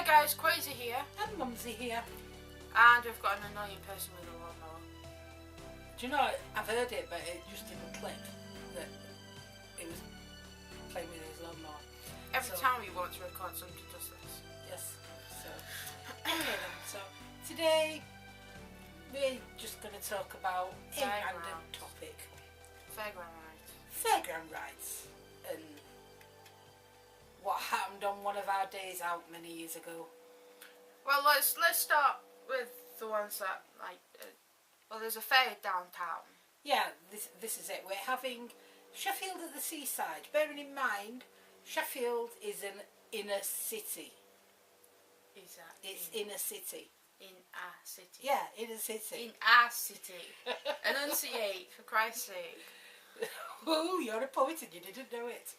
guys, Kwazee here. And Momsie here. And we've got an annoying person with a lawnmower. Do you know, I've heard it, but it just didn't click that it was playing with his lawnmower. Every time we want to record, somebody does this. Yes. So, okay then. So, today we're just going to talk about a random topic. Fairground rides. Fairground rides. And what happened on one of our days out many years ago. Well, let's start with the ones that, like, well, there's a fair downtown. Yeah, this is it. We're having Sheffield at the seaside. Bearing in mind, Sheffield is an inner city. Is that? It's inner city. In a city. Yeah, inner city. In a city. Enunciate, for Christ's sake. Oh, you're a poet and you didn't know it.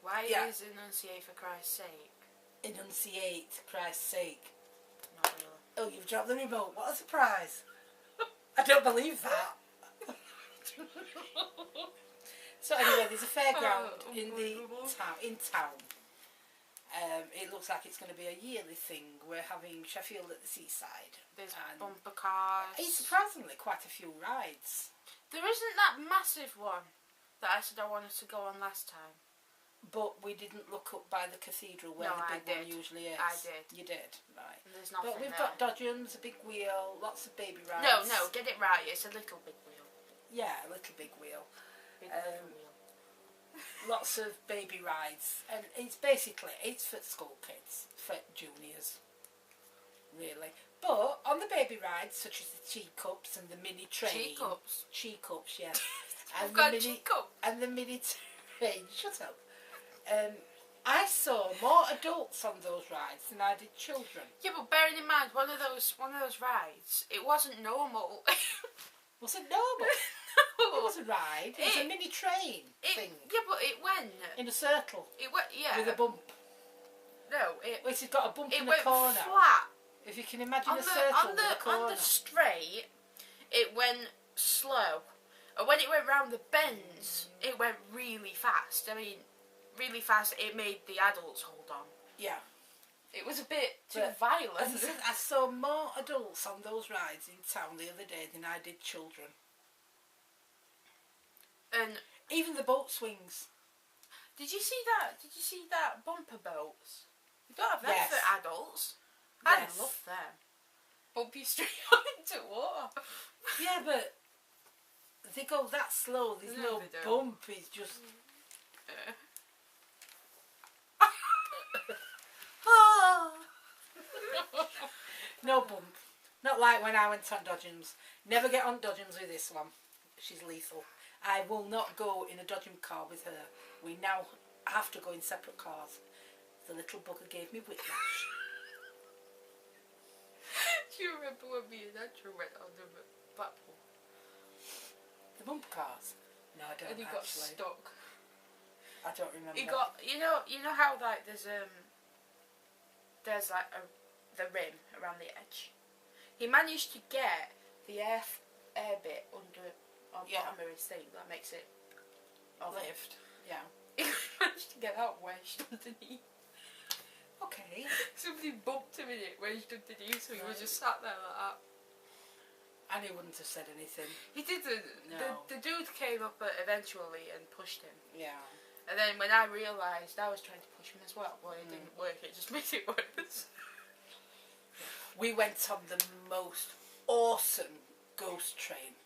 Why is enunciate for Christ's sake? Enunciate, for Christ's sake. Not really. Oh, you've dropped the remote. What a surprise. I don't believe that. So anyway, there's a fairground in town. It looks like it's going to be a yearly thing. We're having Sheffield at the seaside. There's bumper cars. It's surprisingly quite a few rides. There isn't that massive one that I said I wanted to go on last time. But we didn't look up by the cathedral where the big one usually is. I did. You did, right. And there's nothing But we've there. got dodgems, a big wheel, lots of baby rides. No, get it right. It's a little big wheel. Yeah, a little big wheel. Big little wheel. Lots of baby rides. And it's for school kids, for juniors, really. But on the baby rides, such as the teacups and the mini train. Teacups? Teacups, yeah. I've got teacup. And the mini train. Shut up. I saw more adults on those rides than I did children. Yeah, but bearing in mind, one of those rides, it wasn't normal. Was it normal? No. It was a ride. It was a mini train thing. Yeah, but it went in a circle. It went, yeah. With a bump. No, it's got a bump in the went corner. Flat. If you can imagine a circle with a corner. On the straight, it went slow. And when it went round the bends, it went really fast. I mean, really fast. It made the adults hold on. Yeah. It was a bit too violent. As I said, I saw more adults on those rides in town the other day than I did children. And even the boat swings. Did you see that? Did you see that bumper boats? We don't have them for adults. Yes. I love them. Bump you straight into water. Yeah, but they go that slow. There's no bump. It's just. No bump. Not like when I went on dodgems. Never get on dodgems with this one. She's lethal. I will not go in a dodgem car with her. We now have to go in separate cars. The little bugger gave me whiplash. Do you remember when me and Andrew went on the Blackpool? The bumper cars? No, I don't. And he got stuck. I don't remember. He got, you know how like there's like the rim around the edge. He managed to get the air bit on bottom of his thing that makes it lift. Yeah. He managed to get that wedged underneath. Okay. Somebody bumped him in it wedged underneath, so he was just sat there like that. And he wouldn't have said anything. He didn't. No. The dude came up eventually and pushed him. Yeah. And then when I realised I was trying to push him as well, but it didn't work, it just made it worse. We went on the most awesome ghost train.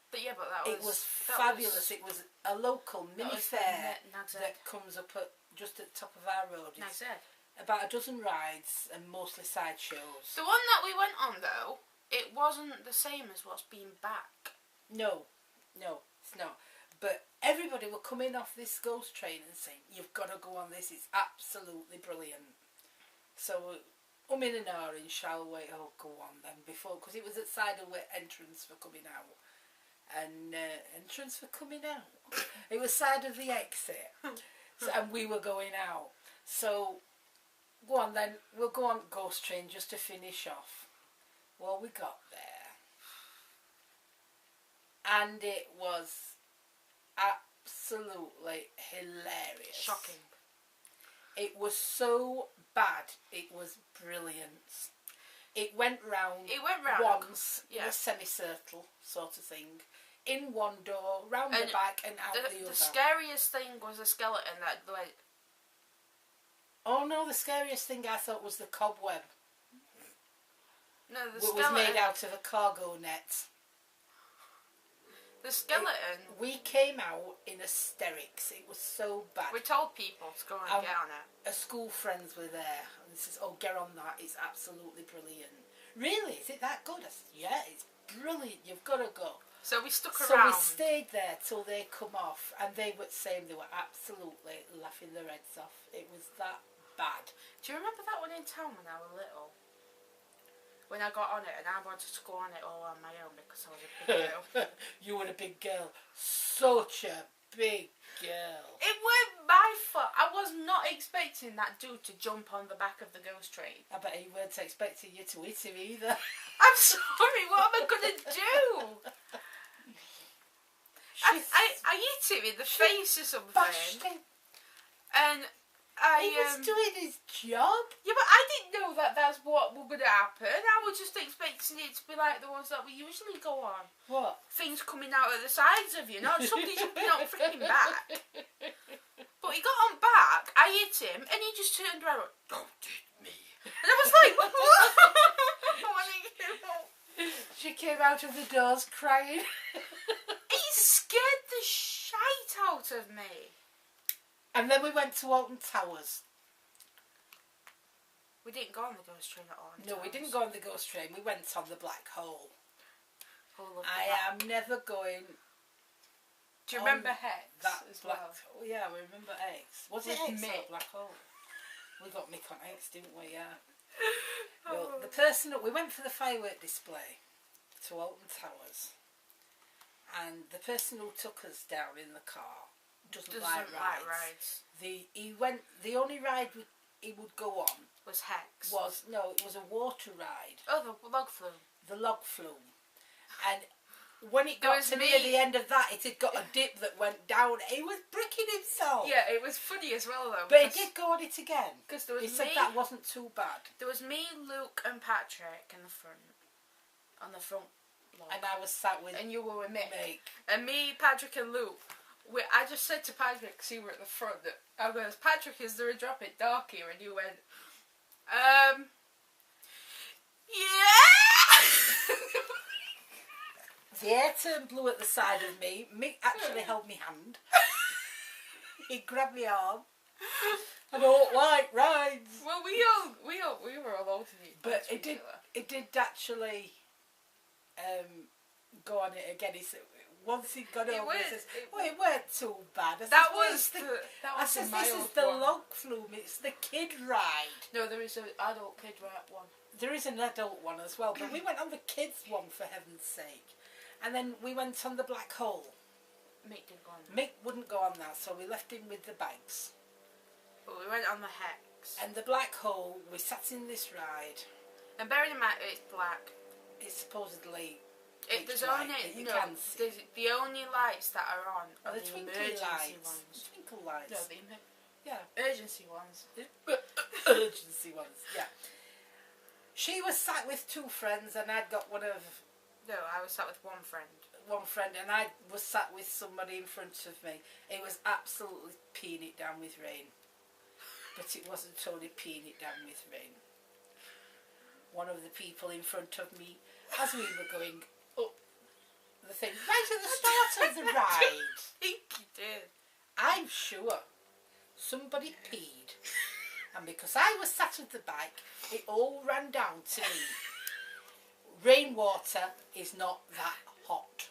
But yeah, but it was fabulous. It was a local mini fair that comes up just at the top of our road. It's about a dozen rides and mostly side shows. The one that we went on though, it wasn't the same as what's been back. No, it's not. But everybody will come in off this ghost train and say, "You've got to go on this. It's absolutely brilliant." So, in and ahhing, shall we? Oh, go on then. Because it was at side of entrance for coming out. And entrance for coming out. It was side of the exit. And we were going out. So, go on then. We'll go on ghost train just to finish off. Well, we got there. And it was absolutely hilarious. Shocking. It was so bad. It was brilliant. It went round. Once in a semicircle sort of thing. In one door, round the back and out the other. The scariest thing was a skeleton that went... Oh no, the scariest thing I thought was the cobweb. No, the skeleton... was made out of a cargo net. The skeleton... We came out in hysterics. It was so bad. We told people to go and get on it. A school friends were there. And they says, oh, get on that. It's absolutely brilliant. Really? Is it that good? I said, yeah, it's brilliant. You've got to go. So we stuck around. So we stayed there till they come off. And they were saying they were absolutely laughing their heads off. It was that bad. Do you remember that one in town when I was little? When I got on it and I wanted to go on it all on my own because I was a big girl. You were a big girl. Such a big girl. It weren't my fault. I was not expecting that dude to jump on the back of the ghost train. I bet he weren't expecting you to hit him either. I'm sorry, what am I going to do? I hit him in the face or something. Bashed him. And he was doing his job. Yeah, but I didn't know that that's what was going to happen. I was just expecting it to be like the ones that we usually go on. What? Things coming out of the sides of you, not somebody jumping on freaking back. But he got on back, I hit him, and he just turned around and went, don't hit me. And I was like, She came out of the doors crying. He scared the shite out of me. And then we went to Alton Towers. We didn't go on the ghost train at all. No, we didn't go on the ghost train. We went on the Black Hole. I am never going. Do you remember Hex? That as black well? hole. Yeah, we remember X. Was it X or Black Hole? We got Mick on X, didn't we? Yeah. Well, the person we went for the firework display to Alton Towers, and the person who took us down in the car doesn't like rides. The only ride he would go on was Hex. It was a water ride. Oh, the log flume. The log flume. And when it got to near the end of that, it had got a dip that went down. He was bricking himself. Yeah, it was funny as well though. But he did go on it again. Because he said that wasn't too bad. There was me, Luke, and Patrick in the front, on the front log. And I was sat with. And you were with Mick. And me, Patrick, and Luke. I just said to Patrick, because he were at the front, that I goes, Patrick, is there a drop it dark here? And you went, yeah. The air turned blue at the side of me. Mick actually held my hand. He grabbed my arm. I don't like rides. Well, we were all alternating. But it did actually go on it again. He said once he got over it, says, it weren't too bad. This is the log flume. It's the kid ride. No, there is an adult kid ride one. There is an adult one as well, but we went on the kids one for heaven's sake. And then we went on the Black Hole. Mick didn't go on that. Mick wouldn't go on that, so we left him with the bags. But we went on the Hex. And the Black Hole, we sat in this ride. And bearing in mind, it's black. It's supposedly there's only the only lights that are on are the emergency ones. The twinkle lights. No, urgency ones. Urgency ones. Yeah. She was sat with two friends, and I'd got one of. No, I was sat with one friend. One friend, and I was sat with somebody in front of me. It was absolutely peeing it down with rain. But it wasn't only peeing it down with rain. One of the people in front of me, as we were going up the thing, right at the start of the ride. I think you did. I'm sure somebody peed. And because I was sat at the back, it all ran down to me. Rainwater is not that hot.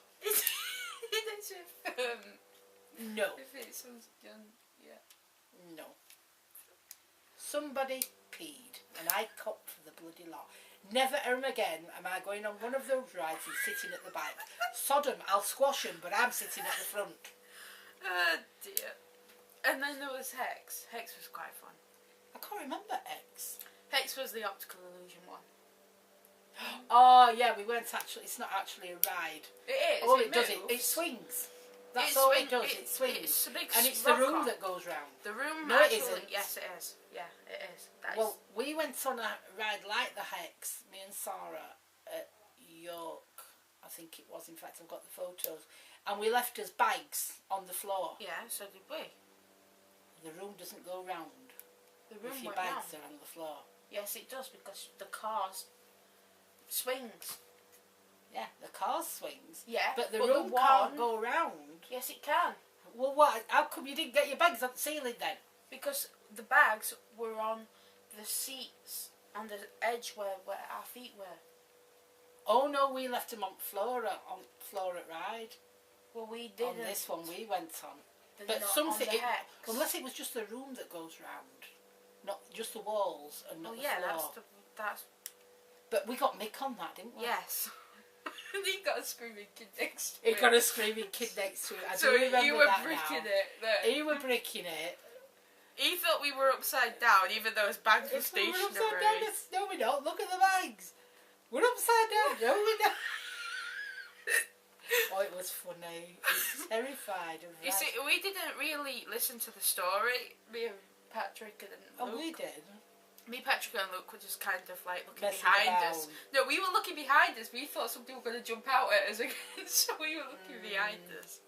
No. If it's yeah. No. Somebody peed, and I copped for the bloody lot. Never ever again am I going on one of those rides and sitting at the back. Sodom, I'll squash him, but I'm sitting at the front. Oh dear. And then there was Hex. Hex was quite fun. I can't remember X. Hex was the optical illusion one. Oh yeah, we weren't actually. It's not actually a ride. It is. All it does, it swings. That's all it does. It swings. It's a big and it's the room rock. that goes round. The room No, actually, it isn't. yes, it is. Yeah, it is. Well, we went on a ride like the Hex, me and Sarah, at York, I think it was. In fact, I've got the photos. And we left us bags on the floor. Yeah, so did we. The room doesn't go round. The room if your went bags round. are on the floor. Yes, it does, because the car swings. Yeah, the car swings. Yeah, but the but room can't go round. Yes, it can. Well, what? How come you didn't get your bags on the ceiling then? Because the bags were on the seats, on the edge where our feet were. Oh no, we left them on floor at ride. Well, we didn't. On this one we went on. But But not something, on the Hex. unless it was just the room that goes round, not just the walls and not Oh the yeah, floor. that's. But we got Mick on that, didn't we? Yes. He got a screaming kid next to He it. got a screaming kid next to it. I So do remember you were that bricking now. it. Then. He were bricking it. He thought we were upside down, even though his bags were We're stationary. upside down. No, we're not. Look at the bags. We're upside down. No, we're not. Oh, it was funny. It's terrified of You see, we didn't really listen to the story. Me and Patrick and Luke. Oh, we did. Me, Patrick and Luke were just kind of like looking Messing behind about. us. No, we were looking behind us. We thought somebody were going to jump out at us again, so we were looking behind us.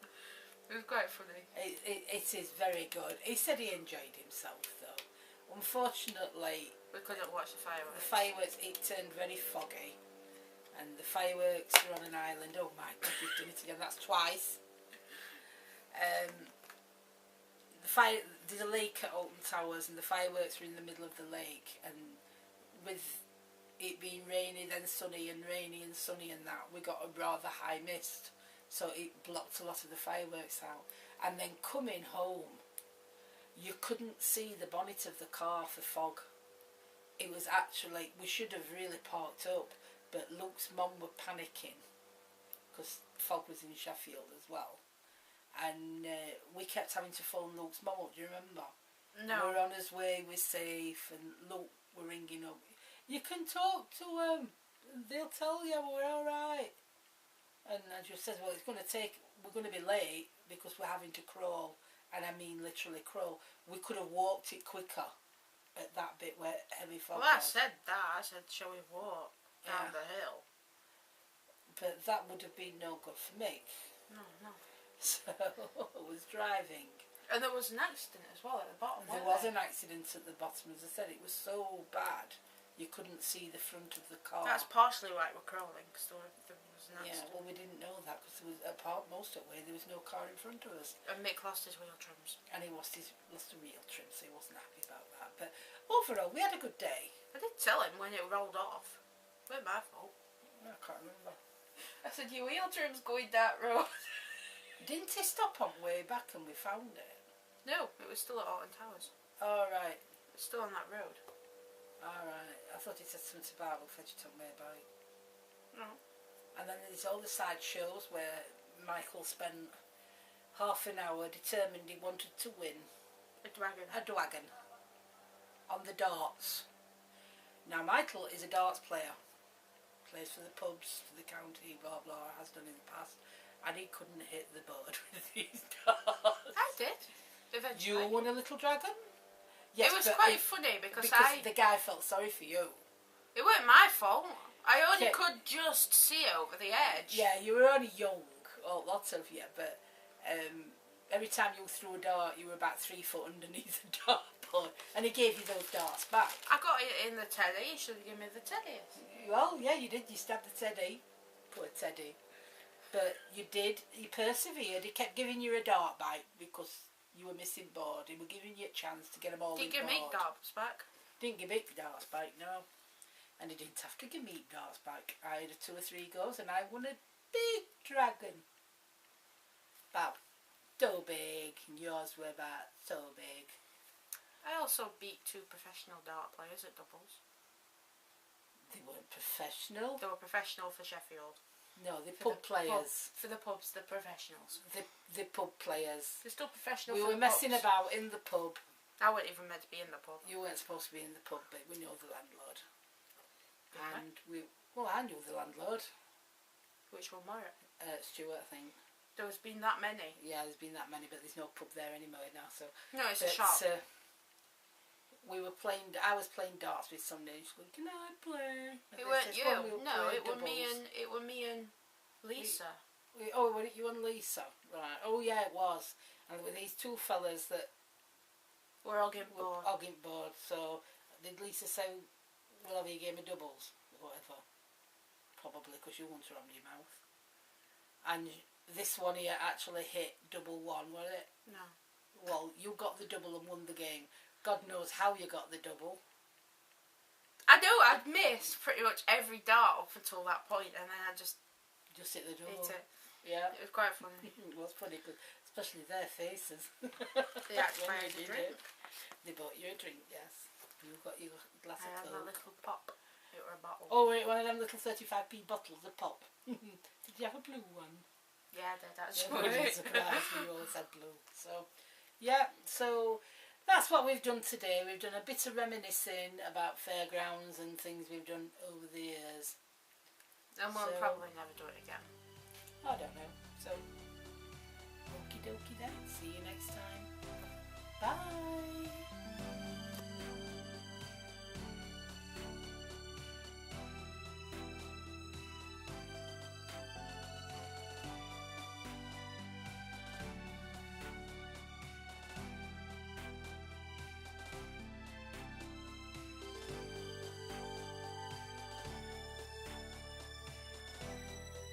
It was quite funny. It is very good. He said he enjoyed himself though. Unfortunately, We couldn't watch the fireworks. the fireworks, it turned very foggy. And the fireworks were on an island. Oh my God, you've done it again. That's twice. There's a lake at Alton Towers, and the fireworks were in the middle of the lake. And with it being rainy, then sunny, and rainy and sunny, and that, we got a rather high mist, so it blocked a lot of the fireworks out. And then coming home, you couldn't see the bonnet of the car for fog. It was actually, we should have really parked up. But Luke's mum were panicking because fog was in Sheffield as well, and we kept having to phone Luke's mum up. Do you remember? No. We're on his way, we're safe, and Luke were ringing up. You can talk to them. They'll tell you we're all right. And I just said, well, it's going to take. We're going to be late because we're having to crawl, and I mean literally crawl. We could have walked it quicker at that bit where heavy fog Well, I was. said that. I said, shall we walk down the hill? But that would have been no good for me. No. So I was driving. And there was an accident as well at the bottom. There was an accident at the bottom. As I said, it was so bad you couldn't see the front of the car. That's partially why we're crawling, because there was an Yeah, accident. well, we didn't know that because there was most of the way there was no car in front of us. And Mick lost his wheel trims. And he lost the real trim, so he wasn't happy about that. But overall, we had a good day. I did tell him when it rolled off. It wasn't my fault. I can't remember. I said, your wheel trim's going that road. Didn't he stop on way back and we found it? No, it was still at Alton Towers. All right. It's still on that road. Alright, I thought he said something about it, you told me about it. No. And then there's all the side shows where Michael spent half an hour determined he wanted to win A dragon. a dragon on the darts. Now Michael is a darts player, plays for the pubs, for the county, blah blah, has done in the past, and he couldn't hit the board with these darts. I did. Eventually. You won a little dragon? Yes, it was but quite funny because the guy felt sorry for you. It wasn't my fault. I only Yeah. could just see over the edge. Yeah, you were only young, lots of you, but every time you threw a dart, you were about 3 foot underneath the dartboard, and he gave you those darts back. I got it in the teddy. You should have given me the teddy. Well, yeah, you did. You stabbed the teddy. Poor teddy. But you did. You persevered. He kept giving you a dart bite because you were missing board. He was giving you a chance to get them all Didn't in give me board. darts back. Didn't give me darts back, no. And he didn't have to give me darts back. I had 2 or 3 goes and I won a big dragon. About so big, and yours were about so big. I also beat 2 professional dart players at doubles. They weren't professional. They were professional for Sheffield. No, they're For pub the players. For the pubs, the professionals. The pub players. They're still professional We for were the messing pubs. about in the pub. I wasn't even meant to be in the pub. You weren't supposed to be in the pub, but we know the landlord. Did And I knew the landlord. Which one were it? Stuart, I think. There's been that many. Yeah, there's been that many, but there's no pub there anymore now. So No, it's a shop. We were playing. I was playing darts with somebody. And she went, "Can I play?" And It they weren't said, you. "Well, we'll No, play it were me doubles." and Lisa. Oh, were it you and Lisa? Right. Oh, yeah, it was. And with these two fellas that We're all getting were bored. all getting bored. So did Lisa say, "We'll have a game of doubles," or whatever? Probably because you want to run your mouth. And this one here actually hit double one, was it? No. Well, you got the double and won the game. God knows how you got the double. I know, I'd missed pretty much every dart up until that point, and then I just hit the double. hit it. Yeah. It was quite funny. It was funny, cause especially their faces. They actually When had you a did drink. it. They bought you a drink, yes. You got your glass I of had a Coke. little pop. It were a bottle. Oh, wait, one of them little 35p bottles of pop. Did you have a blue one? Yeah, I did Yeah, I actually. was surprised when you always had blue. So, yeah, so that's what we've done today. We've done a bit of reminiscing about fairgrounds and things we've done over the years. And we'll probably never do it again. I don't know. So, okie dokie then. See you next time. Bye.